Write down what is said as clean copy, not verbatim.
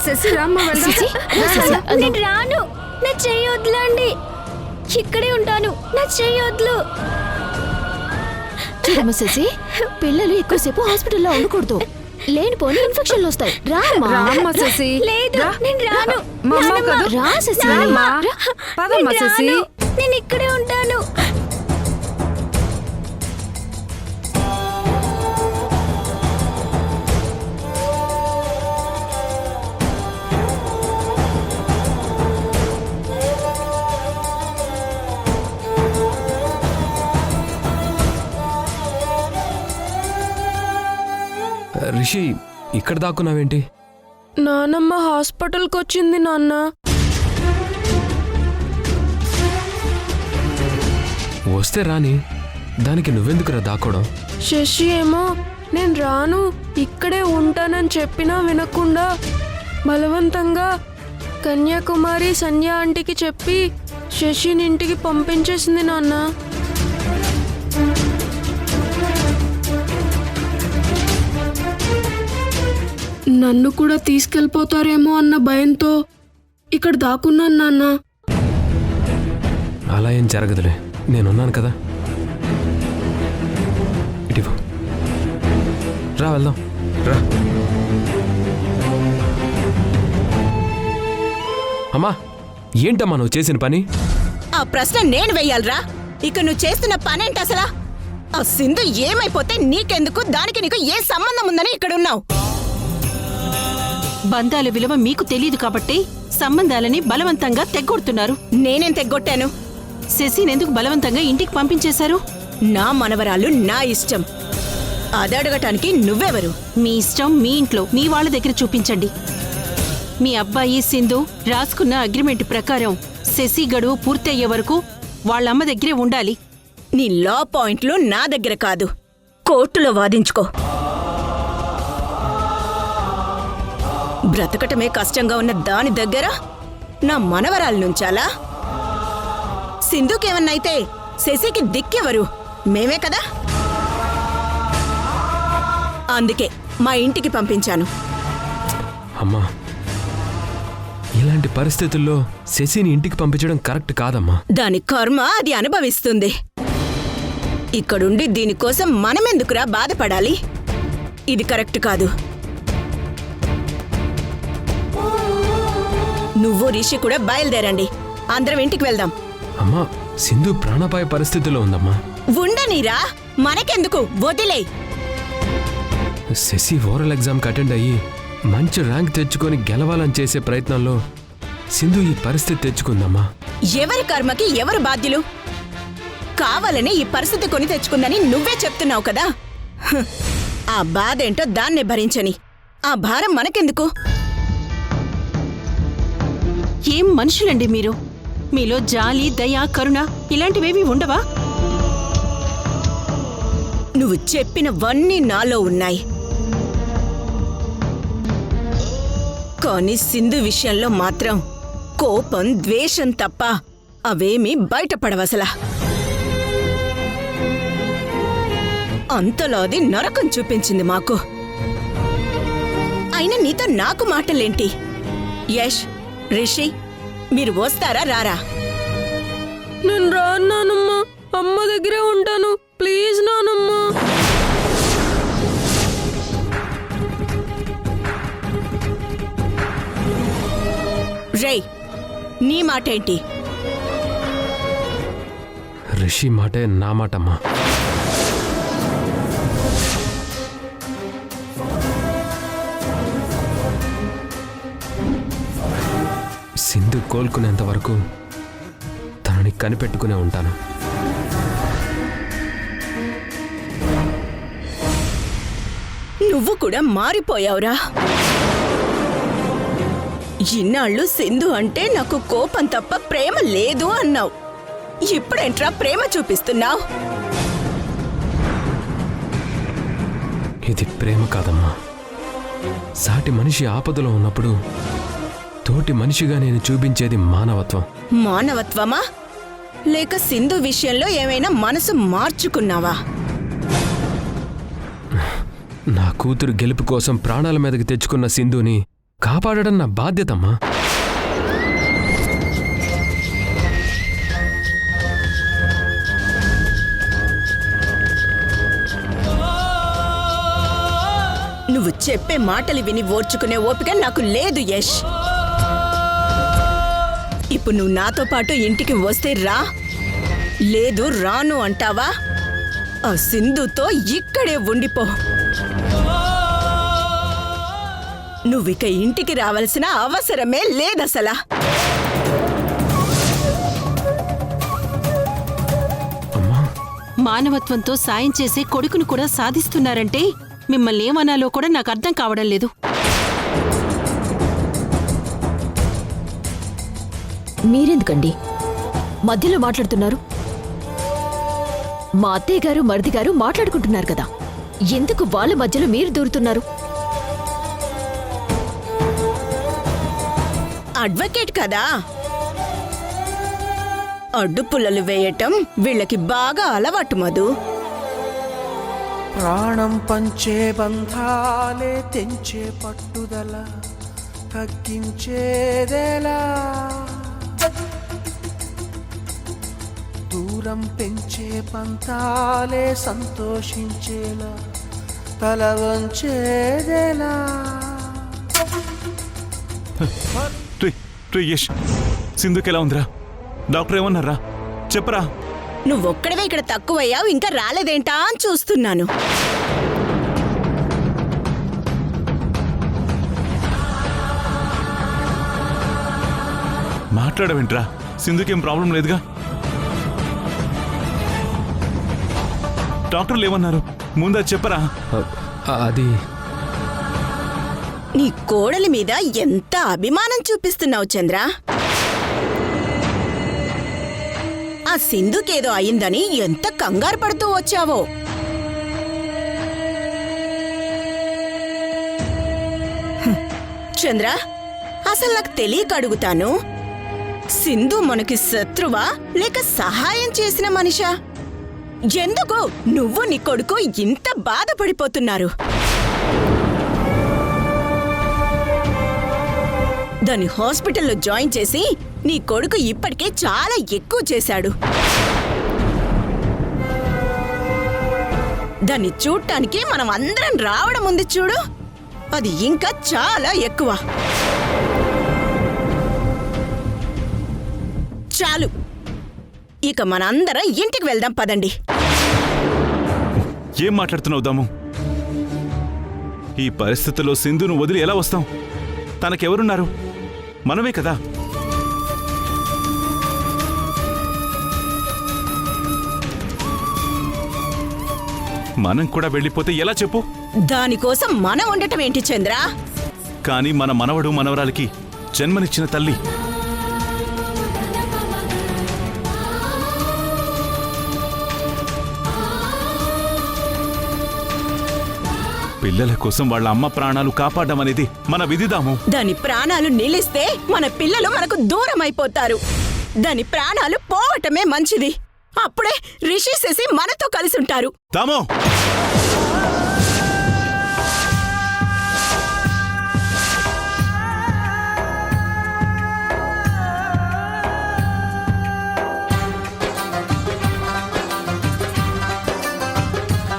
శశి రామ్మ నేను రాను, నా చెయ్యి వదలండి, ఇక్కడే ఉంటాను, నా చెయ్యి వదలు. చూడమ్మ శశి, పిల్లలు ఎక్కువసేపు హాస్పిటల్లో ఉండకూడదు, లేనిపోని ఇన్ఫెక్షన్లు వస్తాయి. రామ్మ శశి. లేదు, నేను రాను. రా శశి, పదమ్మ శశి. నేను ఇక్కడే ఉంటాను. రిషి, ఇక్కడ దాక్కున్నావేంటి? నానమ్మ హాస్పిటల్కి వచ్చింది నాన్న. వస్తే రాని, దానికి నువ్వెందుకురా దాక్కోవడం? శశి ఏమో నేను రాను, ఇక్కడే ఉంటానని చెప్పినా వినకుండా బలవంతంగా కన్యాకుమారి సంధ్య ఆంటీకి చెప్పి శశిని ఇంటికి పంపించేసింది నాన్న. నన్ను కూడా తీసుకెళ్ళిపోతారేమో అన్న భయంతో ఇక్కడ దాక్కున్నాను నాన్న. అలా ఏం జరగదులే, నేనున్నాను కదా. ఇటివ్వు, రా వెళ్దాం, రా. అమ్మా, ఏంటమ్మా నువ్వు చేసిన పని? ఆ ప్రశ్న నేను వెయ్యాలరా? ఇక నువ్వు చేస్తున్న పనేంటి అసలా? ఆ సింధు ఏమైపోతే నీకెందుకు, దానికి నీకు ఏ సంబంధం ఉందని ఇక్కడున్నావు? బంధాల విలువ మీకు తెలియదు కాబట్టి సంబంధాలని బలవంతంగా తెగ్గొడుతున్నారు. నేనేం తెగ్గొట్టాను? శశినెందుకు బలవంతంగా ఇంటికి పంపించేశారు? నా మనవరాలు నా ఇష్టం, అదడగటానికి నువ్వెవరు? మీ ఇష్టం మీ ఇంట్లో మీ వాళ్ళ దగ్గర చూపించండి. మీ అబ్బాయి సింధు రాసుకున్న అగ్రిమెంట్ ప్రకారం శశి గడువు పూర్తయ్యే వరకు వాళ్ళమ్మ దగ్గరే ఉండాలి. నీ లా పాయింట్లు నా దగ్గర కాదు, కోర్టులో వాదించుకో. బ్రతకటమే కష్టంగా ఉన్న దాని దగ్గర నా మనవరాలు నుంచాలా? సింధుకేమన్నైతే శశికి దిక్కెవరు? మేమే కదా. అందుకే మా ఇంటికి పంపించాను. అమ్మా, ఇలాంటి పరిస్థితుల్లో శశిని ఇంటికి పంపించడం కరెక్ట్ కాదమ్మా. దాని కర్మ అది అనుభవిస్తుంది. ఇక్కడుండి దీనికోసం మనమెందుకురా బాధపడాలి? ఇది కరెక్ట్ కాదు. నువ్వు రిషి కూడా బయలుదేరండి, అందరం ఇంటికి వెళ్దాం. అమ్మా, సింధు ప్రాణాపాయ పరిస్థితిలో ఉందమ్మా. ఉండనీరా, మనకెందుకు, వదిలే. శశి ఓరల్ ఎగ్జామ్కి అటెండ్ అయ్యి మంచి ర్యాంక్ తెచ్చుకొని గెలవాలని చేసే ప్రయత్నంలో సింధు ఈ పరిస్థితి తెచ్చుకుందమ్మా. ఎవరి కర్మకి ఎవరు బాధ్యులు? కావాలని ఈ పరిస్థితి కొని తెచ్చుకుందని నువ్వే చెప్తున్నావు కదా. ఆ బాధేంటో దాన్నే భరించని, ఆ భారం మనకెందుకు? ఏం మనుషులండి మీరు? మీలో జాలి, దయ, కరుణ ఇలాంటివేవి ఉండవా? నువ్వు చెప్పినవన్నీ నాలో ఉన్నాయి, కానీ సింధు విషయంలో మాత్రం కోపం, ద్వేషం తప్ప అవేమీ బయటపడవసలా. అంతలో అది నరకం చూపించింది మాకు. అయినా నీతో నాకు మాటలేంటి? యష్, రిషి, మీరు వస్తారా రారా? నేను రాను నానమ్మ, అమ్మ దగ్గరే ఉంటాను, ప్లీజ్ నానమ్మ. రేయ్, నీ మాటేంటి? రిషి మాటే నా మాటమ్మా. సింధు కోలుకునేంత వరకు తనని కనిపెట్టుకునే ఉంటాను. నువ్వు కూడా మారిపోయావురా. ఇన్నాళ్ళు సింధు అంటే నాకు కోపం తప్ప ప్రేమ లేదు అన్నావు. ఇప్పుడేంట్రా ప్రేమ చూపిస్తున్నావు? ఇది ప్రేమ కాదమ్మా. సాటి మనిషి ఆపదలో ఉన్నప్పుడు తోటి మనిషిగా నేను చూపించేది మానవత్వం. మానవత్వమా? లేక సింధు విషయంలో ఏమైనా మనసు మార్చుకున్నావా? నా కూతురు గెలుపు కోసం ప్రాణాల మీదకి తెచ్చుకున్న సింధుని కాపాడడం నా బాధ్యతమ్మా. నువ్వు చెప్పే మాటలు విని ఓర్చుకునే ఓపిక నాకు లేదు యష్. ఇప్పుడు నువ్వు నాతో పాటు ఇంటికి వస్తే రా, లేదు రాను అంటావా? ఆ సింధుతో ఇక్కడే ఉండిపో. నువ్విక ఇంటికి రావాల్సిన అవసరమే లేదసలా. మానవత్వంతో సాయం చేసే కొడుకును కూడా సాధిస్తున్నారంటే మిమ్మల్ని ఏమనాలో కూడా నాకు అర్థం కావడం లేదు. మీరెందుకండి మధ్యలో మాట్లాడుతున్నారు? మా అత్తయ్య గారు మరిది గారు మాట్లాడుకుంటున్నారు కదా, ఎందుకు వాళ్ళ మధ్యలో మీరు దూరుతున్నారు? అడ్వకేట్ కదా, అడ్డుపుల్లలు వేయటం వీళ్ళకి బాగా అలవాటు మధు. ప్రాణం పంచే బంధాలే తెంచే పట్టుదల తగ్గించేదేలా, దూరం పెంచే పంతాలే సంతోషించేలా తల వంచేదేలా. యష్, సింధుకెలా ఉందిరా? డాక్టర్ ఏమన్నారా? చెప్పరా. నువ్వొక్కడవే ఇక్కడ తక్కువయ్యావు, ఇంకా రాలేదేంటా అని చూస్తున్నాను. మాట్లాడవేంట్రా? సింధుకేం ప్రాబ్లం లేదుగా. డాక్టర్లు ఏమన్నారు ముందా చెప్పరా. అది నీ కోడలి మీద ఎంత అభిమానం చూపిస్తున్నావు చంద్ర. ఆ సింధుకేదో అయిందని ఎంత కంగారు పడుతూ వచ్చావో. చంద్ర, అసలు నాకు తెలియక అడుగుతాను, సింధు మనకి శత్రువా లేక సహాయం చేసిన మనిషా? ఎందుకు నువ్వు నీ కొడుకు ఇంత బాధపడిపోతున్నారు? దాన్ని హాస్పిటల్లో జాయిన్ చేసి నీ కొడుకు ఇప్పటికే చాలా ఎక్కువ చేశాడు. దాన్ని చూడటానికి మనం అందరం రావడం ఉంది చూడు, అది ఇంకా చాలా ఎక్కువ. చాలు, ఇక మనందరం ఇంటికి వెళ్దాం పదండి. ఏం మాట్లాడుతున్నావు దాము? ఈ పరిస్థితుల్లో సింధును వదిలి ఎలా వస్తాం? తనకెవరున్నారు? మనమే కదా. మనం కూడా వెళ్ళిపోతే ఎలా చెప్పు? దానికోసం మనం ఉండటం ఏంటి చంద్ర? కానీ మన మనవడు మనవరాలికి జన్మనిచ్చిన తల్లి. పిల్లల కోసం వాళ్ళ అమ్మ ప్రాణాలు కాపాడడం అనేది మన విధిదాము. దాని ప్రాణాలు నిలిస్తే మన పిల్లలు మనకు దూరం అయిపోతారు. దాని ప్రాణాలు పోవటమే మంచిది. అప్పుడే రిషి శశి మనతో కలిసి ఉంటారు. దాము!